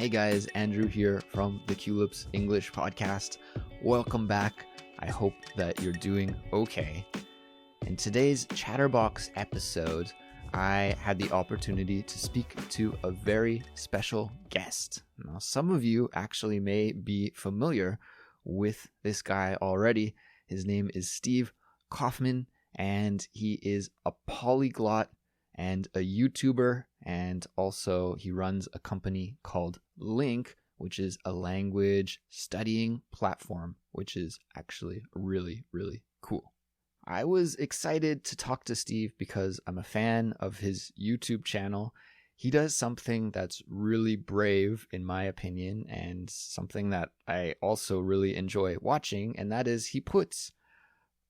Hey guys, Andrew here from the Culips English podcast. Welcome back. I hope that you're doing okay. In today's Chatterbox episode, I had the opportunity to speak to a very special guest. Now, some of you actually may be familiar with this guy already. His name is Steve Kaufmann, and he is a polyglot and a YouTuber, and also he runs a company called LingQ, which is a language studying platform, which is actually really, really cool. I was excited to talk to Steve because I'm a fan of his YouTube channel. He does something that's really brave, in my opinion, and something that I also really enjoy watching, and that is he puts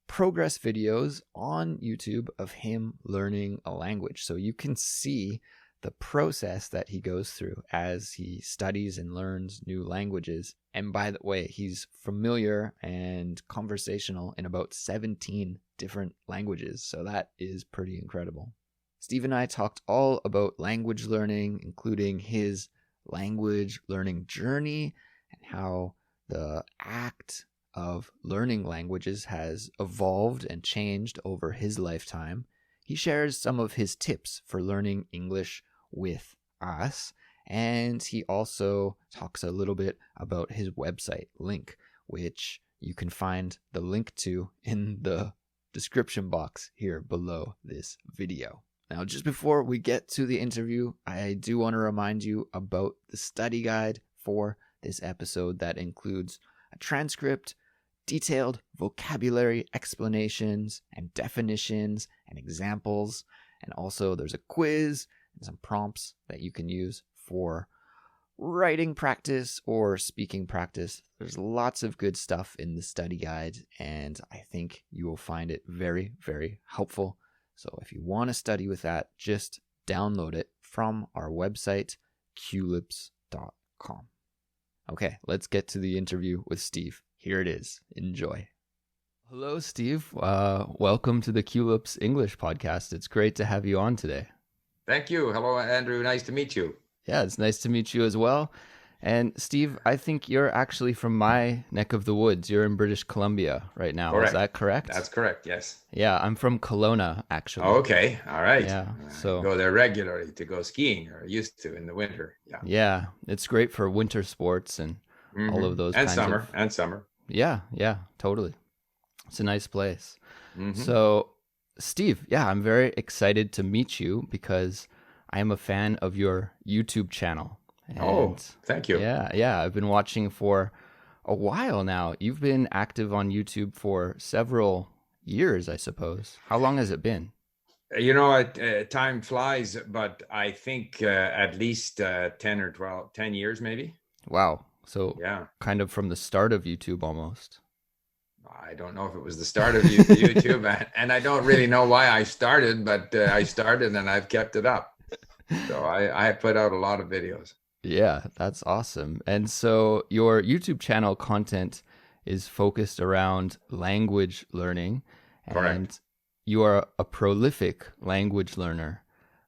progress videos on YouTube of him learning a language. So you can see the process that he goes through as he studies and learns new languages. And by the way, he's familiar and conversational in about 17 different languages. So that is pretty incredible. Steve and I talked all about language learning, including his language learning journey and how the act of learning languages has evolved and changed over his lifetime. He shares some of his tips for learning English with us, and he also talks a little bit about his website, LingQ, which you can find the link to in the description box here below this video. Now, just before we get to the interview, I do want to remind you about the study guide for this episode that includes a transcript, detailed vocabulary explanations and definitions and examples. And also there's a quiz and some prompts that you can use for writing practice or speaking practice. There's lots of good stuff in the study guide, and I think you will find it very, very helpful. So if you want to study with that, just download it from our website, culips.com. Okay, let's get to the interview with Steve. Here it is. Enjoy. Hello, Steve. Welcome to the Culips English podcast. It's great to have you on today. Thank you. Hello, Andrew. Nice to meet you. Yeah, it's nice to meet you as well. And Steve, I think you're actually from my neck of the woods. You're in British Columbia right now. Correct. Is that correct? That's correct, yes. Yeah, I'm from Kelowna, actually. Oh, okay. All right. Yeah. So I go there regularly to go skiing, or used to in the winter. Yeah. Yeah, it's great for winter sports and all of those and kinds summer of... and summer. Yeah, totally. It's a nice place. Mm-hmm. So, Steve, yeah, I'm very excited to meet you because I am a fan of your YouTube channel. And thank you. Yeah, I've been watching for a while now. You've been active on YouTube for several years, I suppose. How long has it been? You know, time flies, but I think at least 10 years maybe. Wow. So yeah, kind of from the start of YouTube almost. I don't know if it was the start of YouTube, and I don't really know why I started, but I started and I've kept it up. So I put out a lot of videos. Yeah, that's awesome. And so your YouTube channel content is focused around language learning. Correct. And you are a prolific language learner.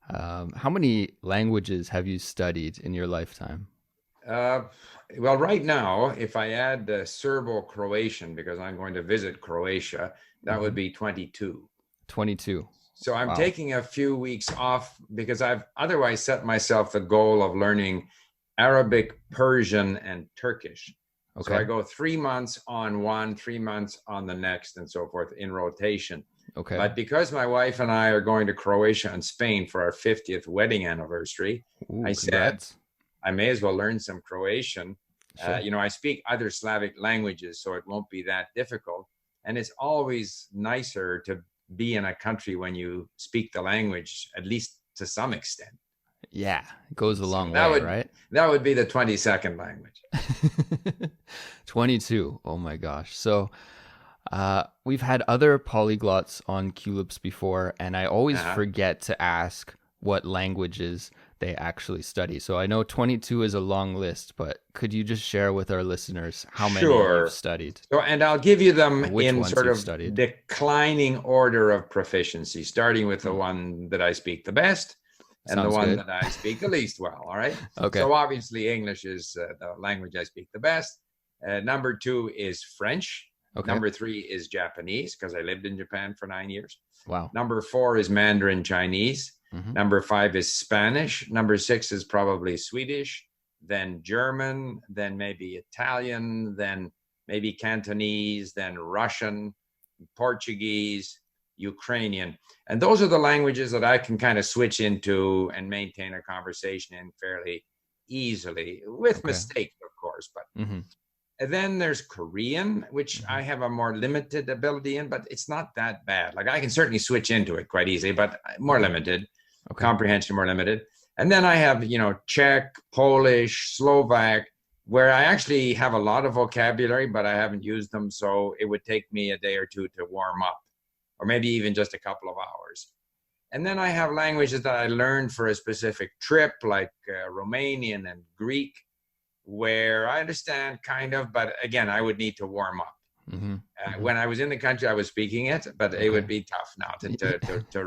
How many languages have you studied in your lifetime? Well, right now, if I add Serbo-Croatian, because I'm going to visit Croatia, that would be 22. 22. So I'm taking a few weeks off because I've otherwise set myself the goal of learning Arabic, Persian, and Turkish. Okay. So I go 3 months on one, 3 months on the next, and so forth in rotation. Okay. But because my wife and I are going to Croatia and Spain for our 50th wedding anniversary, I said I may as well learn some Croatian. Sure. You know, I speak other Slavic languages, so it won't be that difficult. And it's always nicer to be in a country when you speak the language, at least to some extent. Yeah, it goes a long way, right? That would be the 22nd language. 22. Oh my gosh. So we've had other polyglots on Culips before, and I always forget to ask what languages they actually study. So I know 22 is a long list, but could you just share with our listeners how many you've studied? So, and I'll give you them in sort of declining order of proficiency, starting with the one that I speak the best. and the Sounds one good. that I speak the least well. All right. Okay. So obviously English is the language I speak the best. Number 2 is French. Okay. Number 3 is Japanese, because I lived in Japan for 9 years. Wow. Number 4 is Mandarin Chinese. Number 5 is Spanish. Number 6 is probably Swedish, then German, then maybe Italian, then maybe Cantonese, then Russian, Portuguese, Ukrainian. And those are the languages that I can kind of switch into and maintain a conversation in fairly easily, with mistakes, of course. But and then there's Korean, which I have a more limited ability in, but it's not that bad. Like I can certainly switch into it quite easily, but more limited, comprehension more limited. And then I have, Czech, Polish, Slovak, where I actually have a lot of vocabulary, but I haven't used them. So it would take me a day or two to warm up, or maybe even just a couple of hours. And then I have languages that I learned for a specific trip, like Romanian and Greek, where I understand kind of, but again, I would need to warm up. When I was in the country, I was speaking it, but it would be tough now to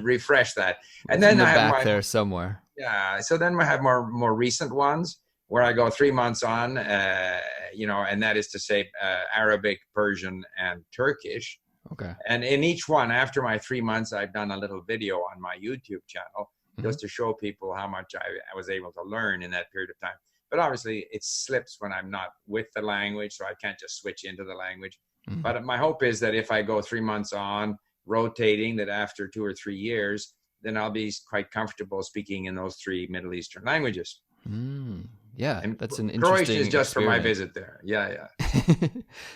refresh that. And then I have there somewhere. Yeah. So then we have more recent ones where I go 3 months on, and that is to say Arabic, Persian, and Turkish. Okay. And in each one, after my 3 months, I've done a little video on my YouTube channel just to show people how much I was able to learn in that period of time. But obviously it slips when I'm not with the language, so I can't just switch into the language. But my hope is that if I go 3 months on rotating, that after 2 or 3 years, then I'll be quite comfortable speaking in those 3 Middle Eastern languages. Yeah, and that's an interesting Croatian is just experiment. for my visit there. Yeah.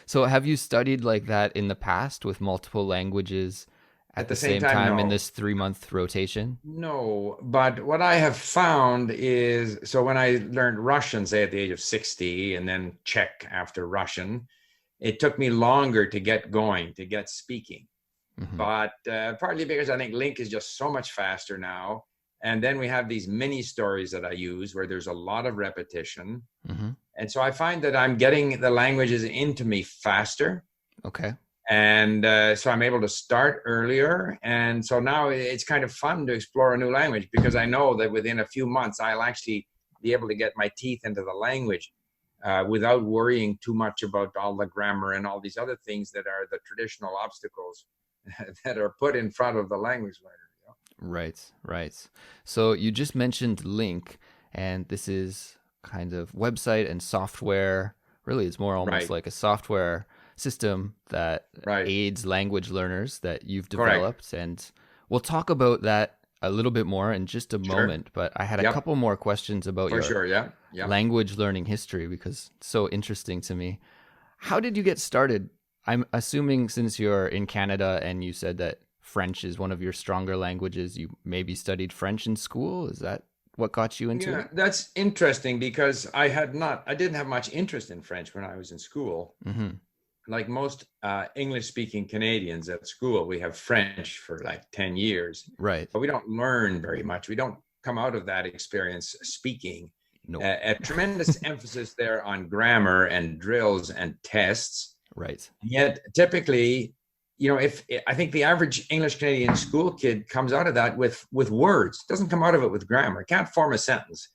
So have you studied like that in the past with multiple languages at the same time no. in this 3-month rotation? No, but what I have found is, so when I learned Russian, say at the age of 60, and then Czech after Russian, it took me longer to get going, to get speaking. But partly because I think LingQ is just so much faster now. And then we have these mini stories that I use where there's a lot of repetition. And so I find that I'm getting the languages into me faster. Okay. And so I'm able to start earlier. And so now it's kind of fun to explore a new language, because I know that within a few months, I'll actually be able to get my teeth into the language without worrying too much about all the grammar and all these other things that are the traditional obstacles that are put in front of the language learner. Right. So you just mentioned LingQ, and this is kind of website and software. Really, it's more almost like a software system that aids language learners that you've developed. And we'll talk about that a little bit more in just a moment. But I had a couple more questions about your language learning history, because it's so interesting to me. How did you get started? I'm assuming since you're in Canada and you said that French is one of your stronger languages, you maybe studied French in school. Is that what got you into it? That's interesting, because I didn't have much interest in French when I was in school. Like most English-speaking Canadians at school, we have French for like 10 years. Right. But we don't learn very much. We don't come out of that experience speaking. No. A tremendous emphasis there on grammar and drills and tests. Right. Yet typically, if I think the average English Canadian school kid comes out of that with words, doesn't come out of it with grammar, can't form a sentence,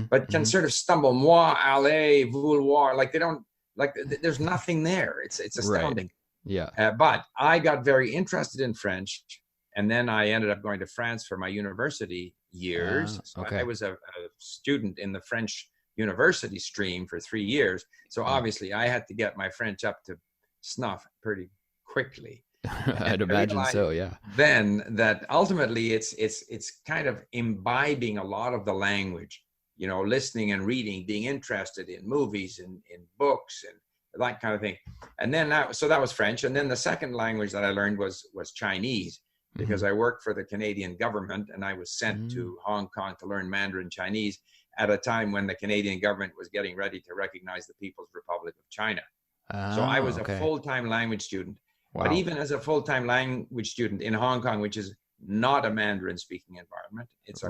but can sort of stumble, moi, aller, vouloir, like they don't, like there's nothing there. It's astounding. Yeah. But I got very interested in French, and then I ended up going to France for my university years. So I was a student in the French university stream for 3 years. So obviously I had to get my French up to snuff pretty quickly. I'd imagine so, yeah. Then that ultimately it's kind of imbibing a lot of the language, listening and reading, being interested in movies and in books and that kind of thing. And then that was French. And then the second language that I learned was Chinese, because I worked for the Canadian government, and I was sent to Hong Kong to learn Mandarin Chinese at a time when the Canadian government was getting ready to recognize the People's Republic of China. So I was a full-time language student. Wow. But even as a full-time language student in Hong Kong, which is not a Mandarin-speaking environment, it's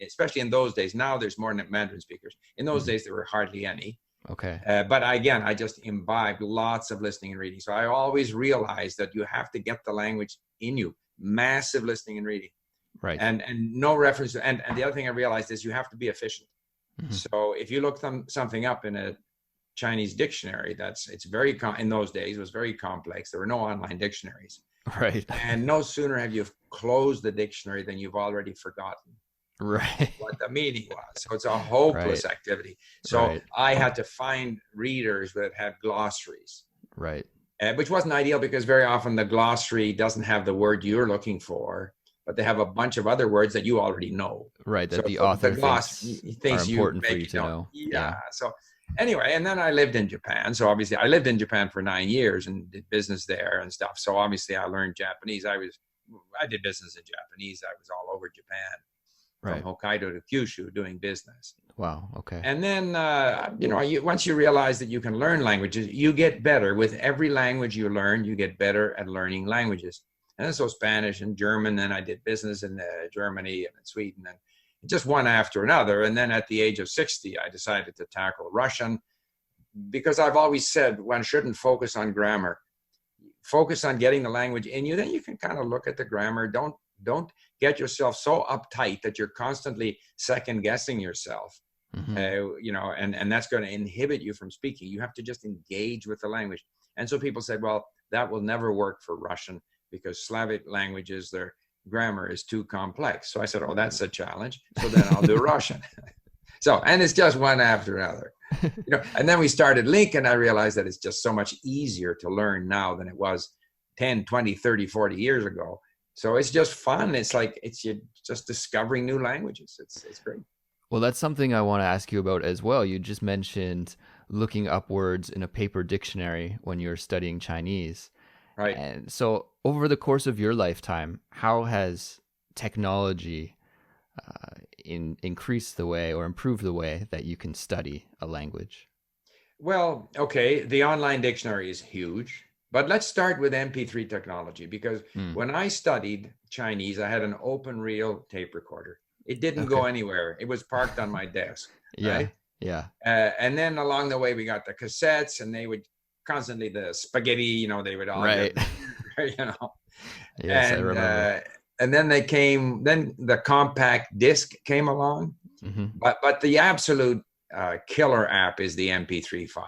especially in those days. Now there's more Mandarin speakers. In those days, there were hardly any. Okay. But again, I just imbibed lots of listening and reading. So I always realized that you have to get the language in you. Massive listening and reading. Right. And no reference. And the other thing I realized is you have to be efficient. Mm-hmm. So if you look something up in a Chinese dictionary, it's very, in those days, it was very complex. There were no online dictionaries. Right. And no sooner have you closed the dictionary than you've already forgotten what the meaning was. So it's a hopeless activity. So I had to find readers that had glossaries. Right. Which wasn't ideal because very often the glossary doesn't have the word you're looking for, but they have a bunch of other words that you already know. Right. That the author thinks are important for you to know. Yeah. So anyway, and then I lived in Japan. So obviously I lived in Japan for 9 years and did business there and stuff. So obviously I learned Japanese. I did business in Japanese. I was all over Japan, from Hokkaido to Kyushu doing business. Wow. Okay. And then, once you realize that you can learn languages, you get better. With every language you learn, you get better at learning languages. And so Spanish and German, then I did business in Germany and in Sweden, and just one after another. And then at the age of 60, I decided to tackle Russian, because I've always said one shouldn't focus on grammar. Focus on getting the language in you. Then you can kind of look at the grammar. Don't get yourself so uptight that you're constantly second guessing yourself. Mm-hmm. And that's going to inhibit you from speaking. You have to just engage with the language. And so people said, well, that will never work for Russian because Slavic languages, their grammar is too complex. So I said, oh, that's a challenge. So then I'll do Russian. And it's just one after another. And then we started LingQ, and I realized that it's just so much easier to learn now than it was 10, 20, 30, 40 years ago. So it's just fun. It's like you're just discovering new languages. It's great. Well, that's something I want to ask you about as well. You just mentioned looking up words in a paper dictionary when you're studying Chinese. Right. And so over the course of your lifetime, how has technology increased the way or improved the way that you can study a language? Well, okay, the online dictionary is huge. But let's start with MP3 technology, because when I studied Chinese, I had an open reel tape recorder. It didn't go anywhere. It was parked on my desk. Right? Yeah. And then along the way, we got the cassettes, and they would constantly, the spaghetti, they would all get, Yes, I remember. And then then the compact disc came along. Mm-hmm. But the absolute killer app is the MP3 file.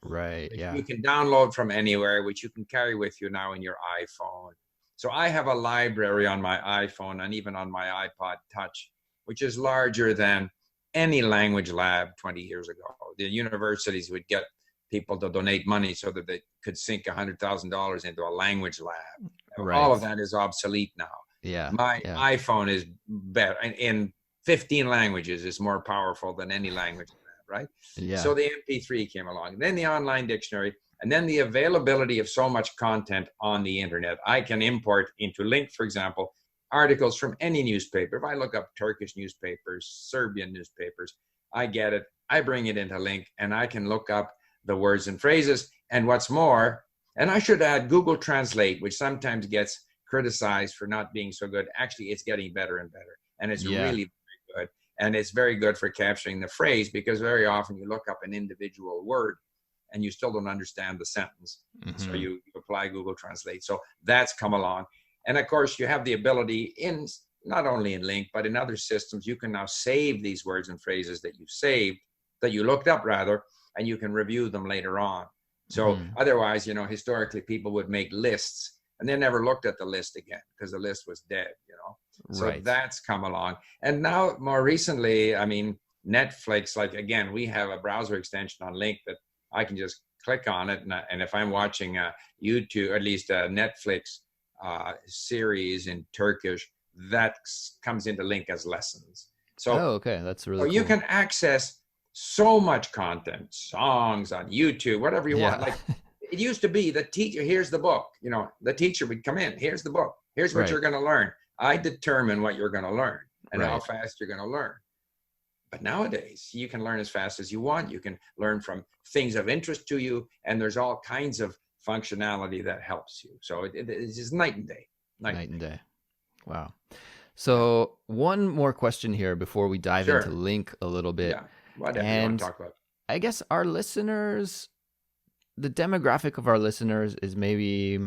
Right. Yeah. You can download from anywhere, which you can carry with you now in your iPhone. So I have a library on my iPhone and even on my iPod Touch, which is larger than any language lab 20 years ago. The universities would get people to donate money so that they could sink $100,000 into a language lab. Right. All of that is obsolete now. Yeah. My iPhone is better in 15 languages, is more powerful than any language lab. Right? Yeah. So the MP3 came along, then the online dictionary, and then the availability of so much content on the internet. I can import into LingQ, for example, articles from any newspaper. If I look up Turkish newspapers, Serbian newspapers, I get it. I bring it into LingQ, and I can look up the words and phrases. And what's more, and I should add Google Translate, which sometimes gets criticized for not being so good. Actually, it's getting better and better, and it's really very good. And it's very good for capturing the phrase, because very often you look up an individual word and you still don't understand the sentence. Mm-hmm. So you apply Google Translate. So that's come along. And of course, you have the ability in, not only in LingQ, but in other systems, you can now save these words and phrases that you looked up rather, and you can review them later on. So otherwise, historically people would make lists and they never looked at the list again because the list was dead, So that's come along. And now more recently, Netflix, again, we have a browser extension on LingQ that I can just click on it. And if I'm watching a YouTube, at least a Netflix series in Turkish, that comes into LingQ as lessons. So, that's really cool. You can access so much content, songs on YouTube, whatever you want. It used to be the teacher, here's the book, the teacher would come in, here's the book, here's what you're going to learn. I determine what you're going to learn and how fast you're going to learn. But nowadays, you can learn as fast as you want. You can learn from things of interest to you, and there's all kinds of functionality that helps you. So it's just night and day. Night and day. Wow. So one more question here before we dive into LingQ a little bit. Yeah, whatever you want to talk about. I guess our listeners the demographic of our listeners is maybe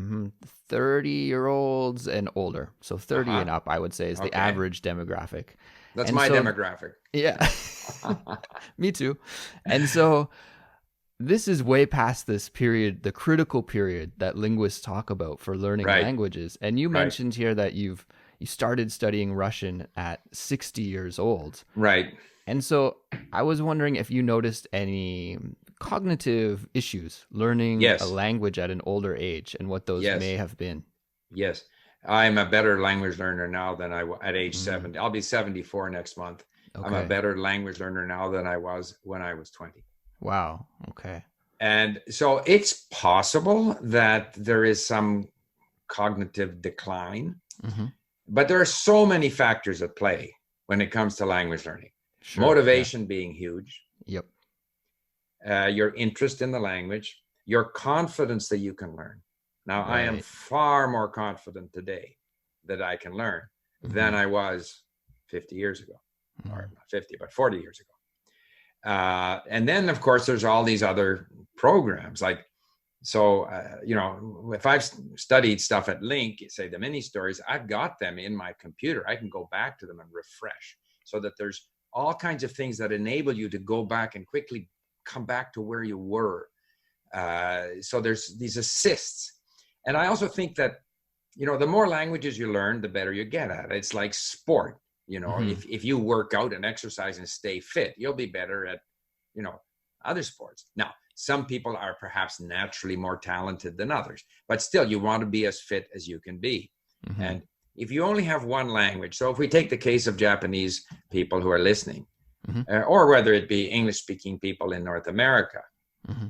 30-year-olds and older. So 30 and up, I would say, is the average demographic. That's my demographic. Yeah, me too. And so this is way past this period, the critical period that linguists talk about for learning languages. And you mentioned here that you started studying Russian at 60 years old. Right. And so I was wondering if you noticed any cognitive issues learning a language at an older age and what those may have been. Yes. I'm a better language learner now than I was at age 70. I'll be 74 next month. Okay. I'm a better language learner now than I was when I was 20. Wow. Okay. And so it's possible that there is some cognitive decline, but there are so many factors at play when it comes to language learning. Sure, motivation being huge. Yep. Your interest in the language, your confidence that you can learn. Now, I am far more confident today that I can learn than I was 50 years ago, or not 50, but 40 years ago. And then, of course, there's all these other programs like, if I've studied stuff at LingQ, say the mini stories, I've got them in my computer. I can go back to them and refresh so that there's all kinds of things that enable you to go back and quickly come back to where you were. So there's these assists. And I also think that, the more languages you learn, the better you get at it. It's like sport. If you work out and exercise and stay fit, you'll be better at, other sports. Now, some people are perhaps naturally more talented than others, but still you want to be as fit as you can be. And if you only have one language, so if we take the case of Japanese people who are listening, or whether it be English-speaking people in North America,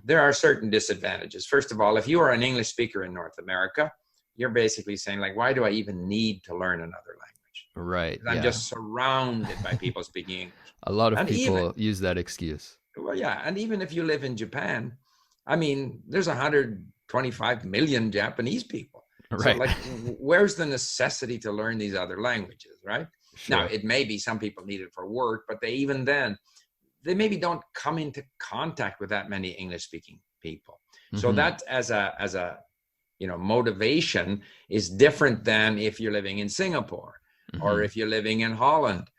there are certain disadvantages. First of all, if you are an English speaker in North America, you're basically saying, like, why do I even need to learn another language? Right. I'm just surrounded by people speaking English. A lot of people use that excuse. Well, yeah. And even if you live in Japan, I mean, there's 125 million Japanese people. Right. So, like, where's the necessity to learn these other languages, right? Sure. Now, it may be some people need it for work, but they maybe don't come into contact with that many English-speaking people. So that as a motivation is different than if you're living in Singapore or if you're living in Holland,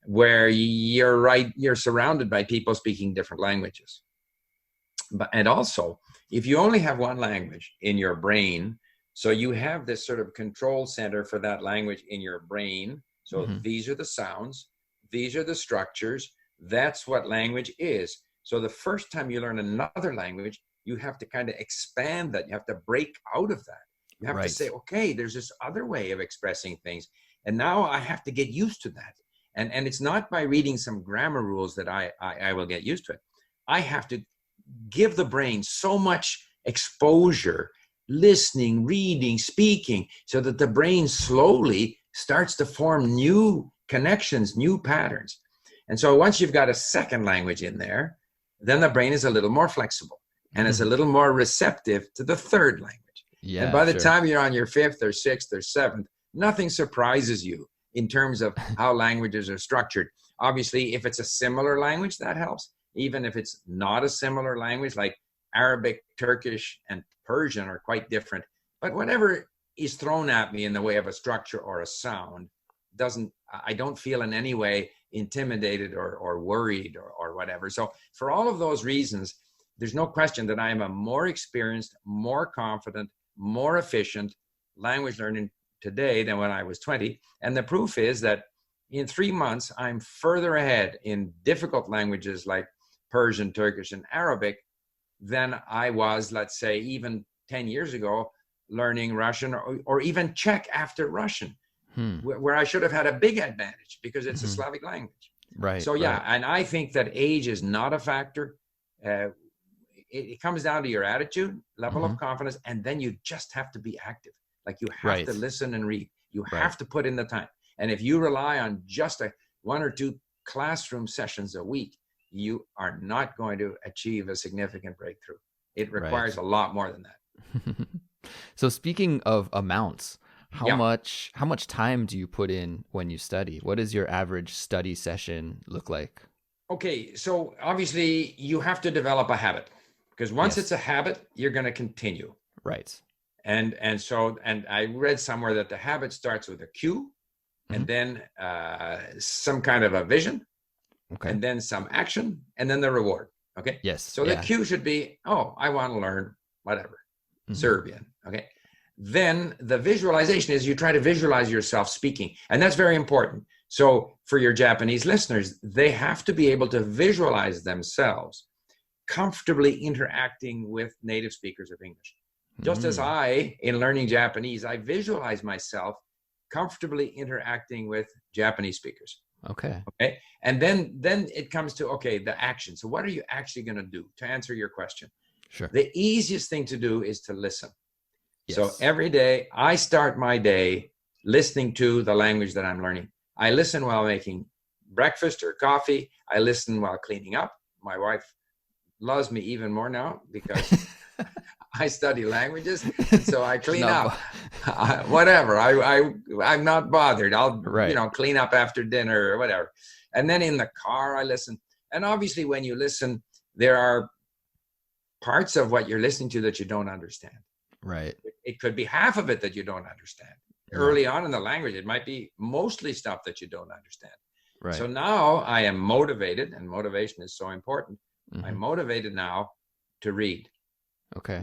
where you're surrounded by people speaking different languages. And also, if you only have one language in your brain, so you have this sort of control center for that language in your brain. So these are the sounds, these are the structures, that's what language is. So the first time you learn another language, you have to kind of expand that. You have to break out of that. You have to say, okay, there's this other way of expressing things. And now I have to get used to that. And it's not by reading some grammar rules that I will get used to it. I have to give the brain so much exposure, listening, reading, speaking, so that the brain slowly starts to form new connections, new patterns. And so once you've got a second language in there, then the brain is a little more flexible and it's a little more receptive to the third language. Yeah, and by the time you're on your fifth or sixth or seventh, nothing surprises you in terms of how languages are structured. Obviously, if it's a similar language, that helps. Even if it's not a similar language, like Arabic, Turkish, and Persian are quite different. But whatever is thrown at me in the way of a structure or a sound, I don't feel in any way intimidated or worried or whatever. So for all of those reasons, there's no question that I am a more experienced, more confident, more efficient language learner today than when I was 20. And the proof is that in 3 months, I'm further ahead in difficult languages like Persian, Turkish, and Arabic than I was, let's say, even 10 years ago, learning Russian or even Czech after Russian, where I should have had a big advantage because it's a Slavic language. Right. So, yeah, and I think that age is not a factor. It comes down to your attitude, level of confidence, and then you just have to be active. Like you have to listen and read. You have to put in the time. And if you rely on just 1 or 2 classroom sessions a week, you are not going to achieve a significant breakthrough. It requires a lot more than that. So speaking of amounts, how much time do you put in when you study? What does your average study session look like? Okay, so obviously you have to develop a habit. because once it's a habit, you're going to continue. Right. And I read somewhere that the habit starts with a cue, and then some kind of a vision, and then some action, and then the reward. Okay. Yes. So the cue should be, oh, I want to learn whatever, Serbian. Okay. Then the visualization is you try to visualize yourself speaking, and that's very important. So for your Japanese listeners, they have to be able to visualize themselves comfortably interacting with native speakers of English. Just as I, in learning Japanese, I visualize myself comfortably interacting with Japanese speakers. Okay. And then it comes to, the action. So what are you actually going to do to answer your question? Sure. The easiest thing to do is to listen. Yes. So every day I start my day listening to the language that I'm learning. I listen while making breakfast or coffee. I listen while cleaning up. My wife loves me even more now because I study languages, and so I clean up. Whatever. I'm not bothered. I'll clean up after dinner or whatever. And then in the car I listen. And obviously when you listen, there are parts of what you're listening to that you don't understand. Right. It could be half of it that you don't understand. Early on in the language, it might be mostly stuff that you don't understand. Right. So now I am motivated, and motivation is so important. I'm motivated now to read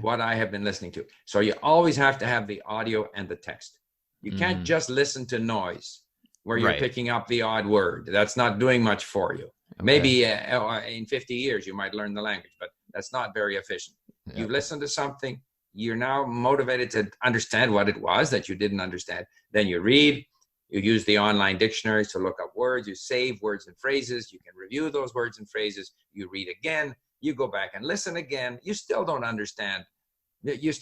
what I have been listening to. So you always have to have the audio and the text. You can't just listen to noise where you're picking up the odd word. That's not doing much for you. Maybe in 50 years, you might learn the language, but that's not very efficient. You listen to something, you're now motivated to understand what it was that you didn't understand. Then you read, you use the online dictionaries to look up words, you save words and phrases, you can review those words and phrases, you read again, you go back and listen again, you still don't understand. You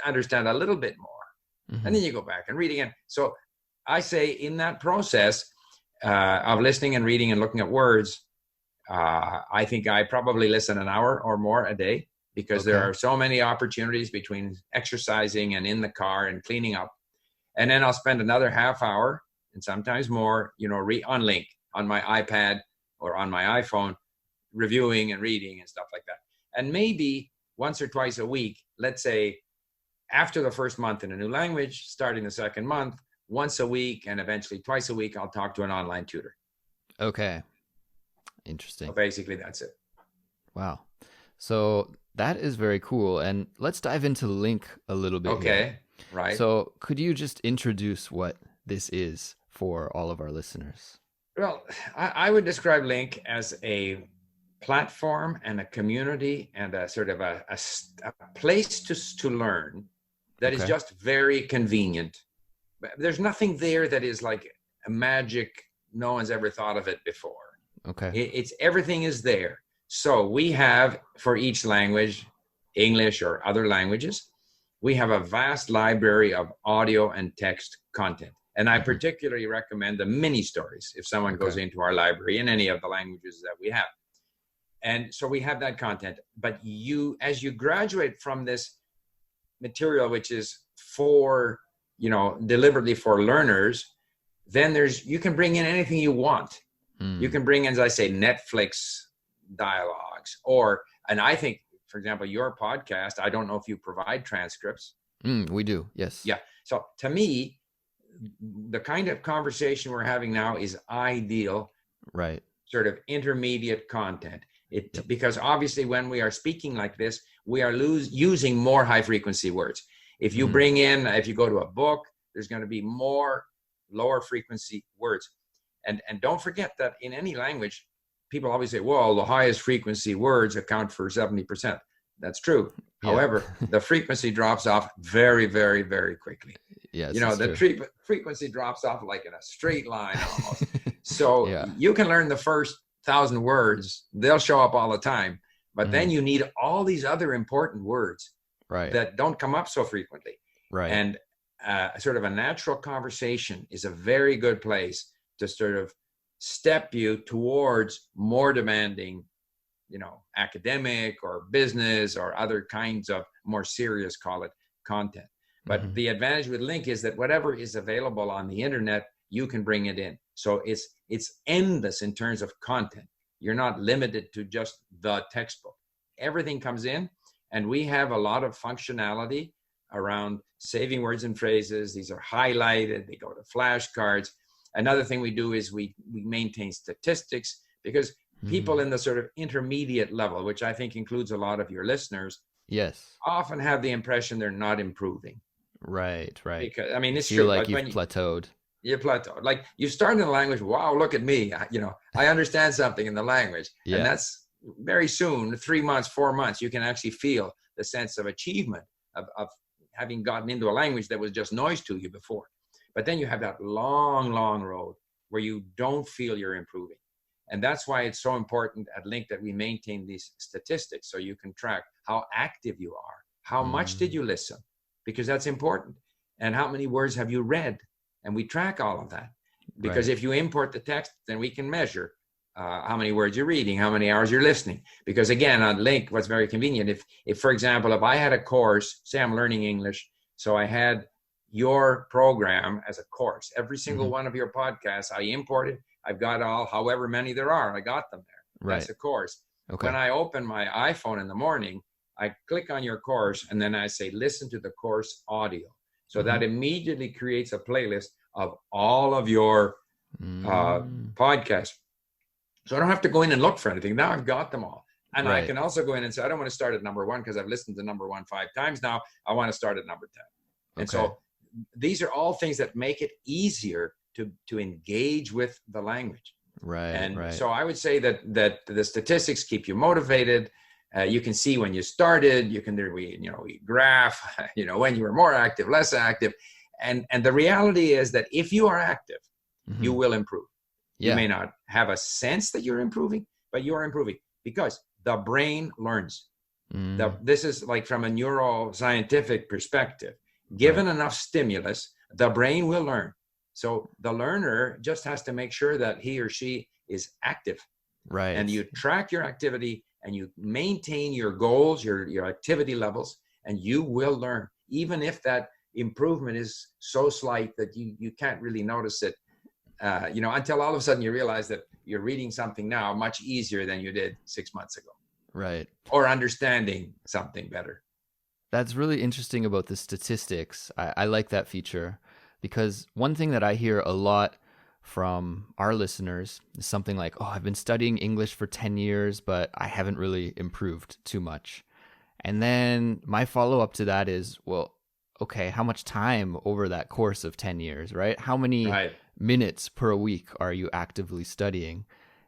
understand a little bit more. And then you go back and read again. So I say in that process of listening and reading and looking at words, I think I probably listen an hour or more a day, because there are so many opportunities between exercising and in the car and cleaning up. And then I'll spend another half hour and sometimes more, on LingQ on my iPad or on my iPhone, reviewing and reading and stuff like that. And maybe once or twice a week, let's say after the first month in a new language, starting the second month, once a week and eventually twice a week, I'll talk to an online tutor. Okay. Interesting. So basically that's it. Wow. So that is very cool. And let's dive into LingQ a little bit. Okay. Right. So could you just introduce what this is for all of our listeners? Well, I would describe LingQ as a platform and a community and a sort of a place to learn that is just very convenient. There's nothing there that is like a magic. No one's ever thought of it before. Okay. It's everything is there. So we have, for each language, English or other languages, we have a vast library of audio and text content. And I particularly recommend the mini stories if someone goes into our library in any of the languages that we have. And so we have that content. But as you graduate from this material, which is for, deliberately for learners, then you can bring in anything you want. You can bring in, as I say, Netflix dialogues, and I think, for example, your podcast, I don't know if you provide transcripts. We do. Yes. Yeah. So to me, the kind of conversation we're having now is ideal. Right. Sort of intermediate content. Because obviously when we are speaking like this, we are using more high frequency words. If you if you go to a book, there's going to be more lower frequency words. And don't forget that in any language, people always say, well, the highest frequency words account for 70%. That's true. Yeah. However, the frequency drops off very, very, very quickly. Yes, the frequency drops off like in a straight line almost. So you can learn the first 1,000 words. They'll show up all the time. But then you need all these other important words that don't come up so frequently. Right. And sort of a natural conversation is a very good place to sort of step you towards more demanding, academic or business or other kinds of more serious, call it, content. But the advantage with LingQ is that whatever is available on the internet, you can bring it in. So it's endless in terms of content. You're not limited to just the textbook. Everything comes in, And we have a lot of functionality around saving words and phrases. These are highlighted, they go to flashcards. Another thing we do is we maintain statistics, because people in the sort of intermediate level, which I think includes a lot of your listeners, yes, often have the impression they're not improving. Right. Because, I mean, it's feel true. like you've plateaued. You plateau. Like you start in the language, wow, look at me. I understand something in the language. Yeah. And that's very soon, 3 months, 4 months, you can actually feel the sense of achievement of having gotten into a language that was just noise to you before. But then you have that long, long road where you don't feel you're improving. And that's why it's so important at LingQ that we maintain these statistics, so you can track how active you are. How much did you listen? Because that's important. And how many words have you read? And we track all of that. Because if you import the text, then we can measure how many words you're reading, how many hours you're listening. Because again, on LingQ, what's very convenient, if for example, if I had a course, say I'm learning English, so I had your program as a course, every single one of your podcasts, I imported, I've got all, however many there are, I got them there. That's a course. Okay. When I open my iPhone in the morning, I click on your course and then I say, listen to the course audio. So that immediately creates a playlist of all of your podcasts. So I don't have to go in and look for anything. Now I've got them all. And I can also go in and say, I don't want to start at number 1 because I've listened to number 1 5 times now. I want to start at number 10. And so these are all things that make it easier to engage with the language. So I would say that the statistics keep you motivated. You can see when you started, you can we graph, when you were more active, less active. And the reality is that if you are active, you will improve. You may not have a sense that you're improving, but you're improving because the brain learns. This is like from a neuroscientific perspective. Given enough stimulus, the brain will learn. So the learner just has to make sure that he or she is active. Right. And you track your activity and you maintain your goals, your activity levels, and you will learn, even if that improvement is so slight that you can't really notice it, until all of a sudden you realize that you're reading something now much easier than you did 6 months ago. Right. Or understanding something better. That's really interesting about the statistics. I like that feature, because one thing that I hear a lot from our listeners is something like, oh, I've been studying English for 10 years, but I haven't really improved too much. And then my follow-up to that is, well, okay, how much time over that course of 10 years, right? How many minutes per week are you actively studying?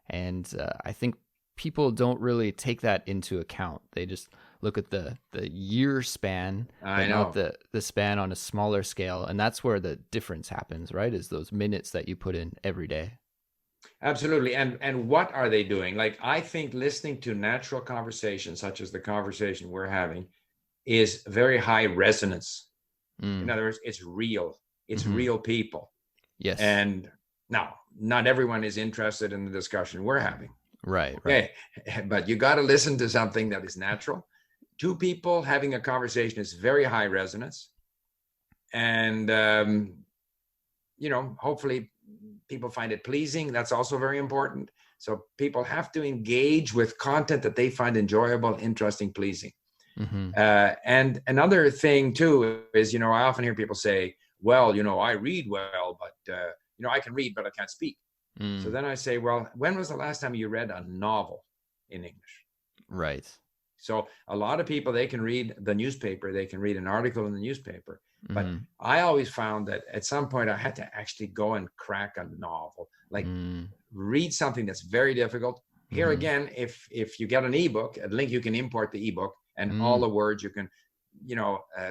And I think people don't really take that into account. They just look at the year span, but not the span on a smaller scale. And that's where the difference happens, right? Is those minutes that you put in every day. Absolutely. And what are they doing? Like, I think listening to natural conversation, such as the conversation we're having, is very high resonance. In other words, it's real. It's real people. Yes. And now, not everyone is interested in the discussion we're having. Right. Okay. But you got to listen to something that is natural. Two people having a conversation is very high resonance. And, hopefully people find it pleasing. That's also very important. So people have to engage with content that they find enjoyable, interesting, pleasing. And another thing too is, I often hear people say, well, I read well, but, I can read, but I can't speak. So then I say, well, when was the last time you read a novel in English? Right. So a lot of people, they can read the newspaper, they can read an article in the newspaper, but I always found that at some point I had to actually go and crack a novel, like read something that's very difficult. Here again, if you get an ebook, at LingQ you can import the ebook and all the words you can,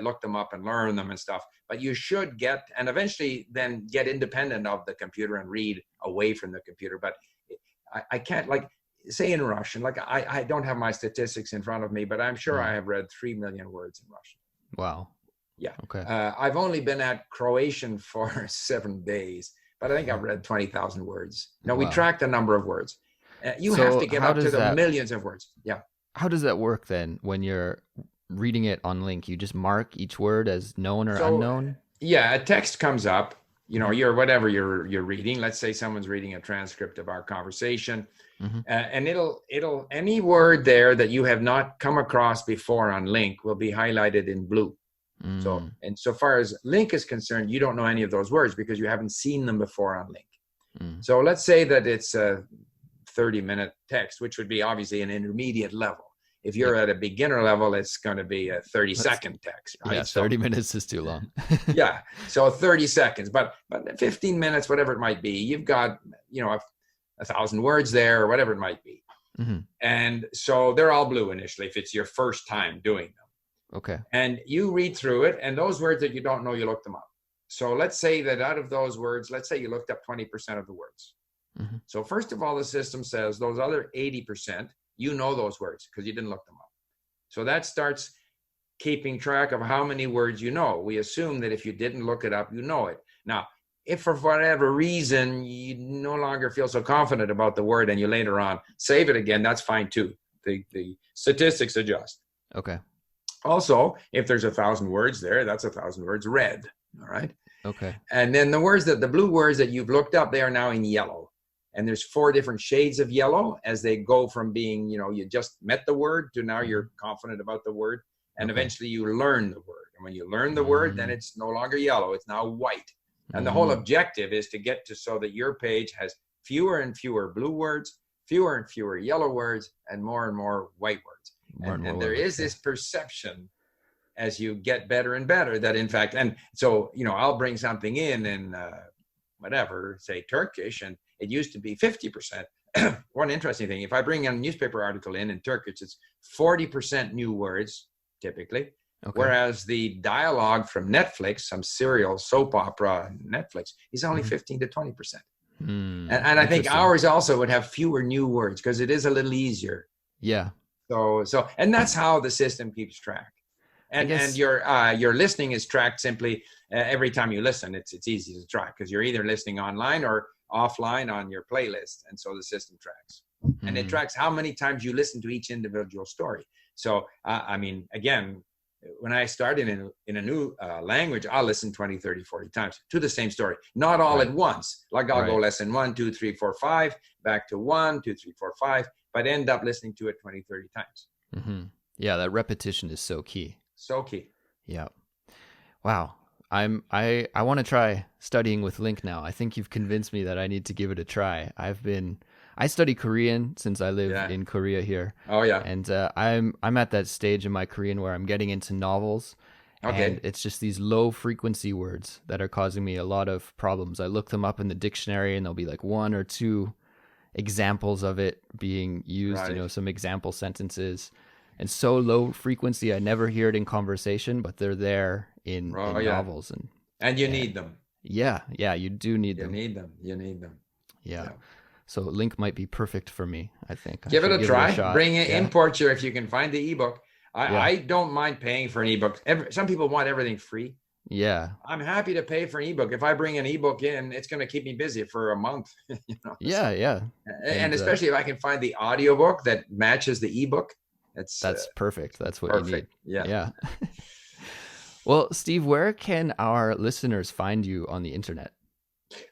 look them up and learn them and stuff. But you should get, and eventually then get independent of the computer and read away from the computer. But I can't, like, say in Russian, like I don't have my statistics in front of me, but I'm sure I have read 3 million words in Russian. Wow. Yeah. Okay. I've only been at Croatian for 7 days, but I think I've read 20,000 words. No, we track the number of words. You have to get up to the millions of words. Yeah. How does that work then when you're reading it on LingQ? You just mark each word as known or unknown? Yeah, a text comes up, you're whatever you're reading. Let's say someone's reading a transcript of our conversation. And it'll any word there that you have not come across before on LingQ will be highlighted in blue. So, and so far as LingQ is concerned, you don't know any of those words because you haven't seen them before on LingQ. So let's say that it's a 30-minute text, which would be obviously an intermediate level. If you're at a beginner level, it's going to be a 30-second text. Right? Yeah, 30 minutes is too long. Yeah, so 30 seconds, but 15 minutes, whatever it might be, you've got, 1,000 words there or whatever it might be. And so they're all blue initially if it's your first time doing them. Okay. And you read through it, and those words that you don't know, you look them up. So let's say that out of those words, let's say you looked up 20% of the words. So first of all, the system says those other 80%, you know those words because you didn't look them up. So that starts keeping track of how many words you know. We assume that if you didn't look it up, you know it. Now, if for whatever reason you no longer feel so confident about the word and you later on save it again, that's fine too. The statistics adjust. Okay. Also, if there's 1,000 words there, that's 1,000 words read. All right. Okay. And then the blue words that you've looked up, they are now in yellow. And there's 4 different shades of yellow as they go from being, you just met the word to now you're confident about the word. And eventually you learn the word. And when you learn the word, then it's no longer yellow, it's now white. And the whole objective is to get to so that your page has fewer and fewer blue words, fewer and fewer yellow words, and more white words. And there is this perception as you get better and better that in fact, and so, I'll bring something in whatever, say Turkish, and it used to be 50%. One interesting thing, if I bring a newspaper article in Turkish, it's 40% new words, typically. Okay. Whereas the dialogue from Netflix, some serial soap opera Netflix, is only 15 to 20%. And I think ours also would have fewer new words because it is a little easier. Yeah. So and that's how the system keeps track. And your listening is tracked simply every time you listen. It's easy to track because you're either listening online or offline on your playlist, and so the system tracks. And it tracks how many times you listen to each individual story. So again, when I start in a new language, I'll listen 20, 30, 40 times to the same story. Not all at once. Like I'll go lesson 1, 2, 3, 4, 5, back to 1, 2, 3, 4, 5, but end up listening to it 20, 30 times. Yeah, that repetition is so key. So key. Yeah. Wow. I want to try studying with LingQ now. I think you've convinced me that I need to give it a try. I study Korean since I live in Korea here. Oh yeah. And I'm at that stage in my Korean where I'm getting into novels. Okay. And it's just these low frequency words that are causing me a lot of problems. I look them up in the dictionary and there'll be like 1 or 2 examples of it being used, some example sentences. And so low frequency, I never hear it in conversation, but they're there in novels. And you need them. Yeah, you do need them. You need them. Yeah. So LingQ might be perfect for me, I think. Give it a try. Bring it, import if you can find the ebook. I don't mind paying for an ebook. Some people want everything free. Yeah. I'm happy to pay for an ebook. If I bring an ebook in, it's going to keep me busy for a month. Yeah. And especially if I can find the audiobook that matches the ebook. That's perfect. That's what perfect. You need. Yeah. Well, Steve, where can our listeners find you on the internet?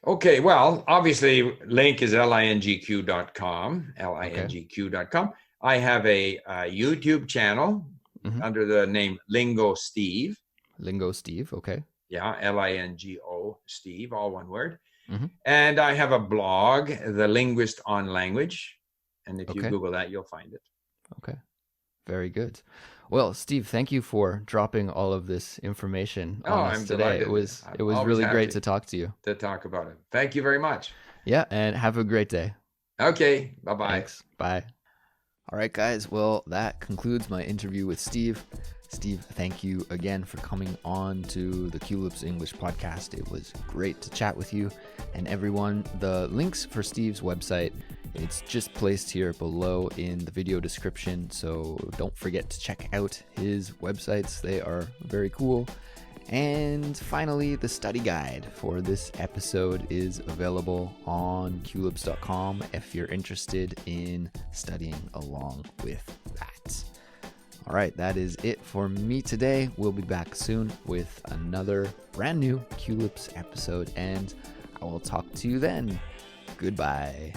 Okay, well, obviously, LingQ is lingq.com, lingq.com. I have a YouTube channel under the name Lingo Steve. Lingo Steve, okay. Yeah, Lingo Steve, all one word. And I have a blog, The Linguist on Language. And if you Google that, you'll find it. Okay. Very good. Well, Steve, thank you for dropping all of this information on us today. Delighted. It was really great to talk to you. To talk about it. Thank you very much. Yeah, and have a great day. Okay, bye-bye. Thanks. Bye. All right, guys. Well, that concludes my interview with Steve. Steve, thank you again for coming on to the Culips English podcast. It was great to chat with you. And everyone, the links for Steve's website, it's just placed here below in the video description. So don't forget to check out his websites. They are very cool. And finally, the study guide for this episode is available on culips.com if you're interested in studying along with that. All right, that is it for me today. We'll be back soon with another brand new Culips episode, and I will talk to you then. Goodbye.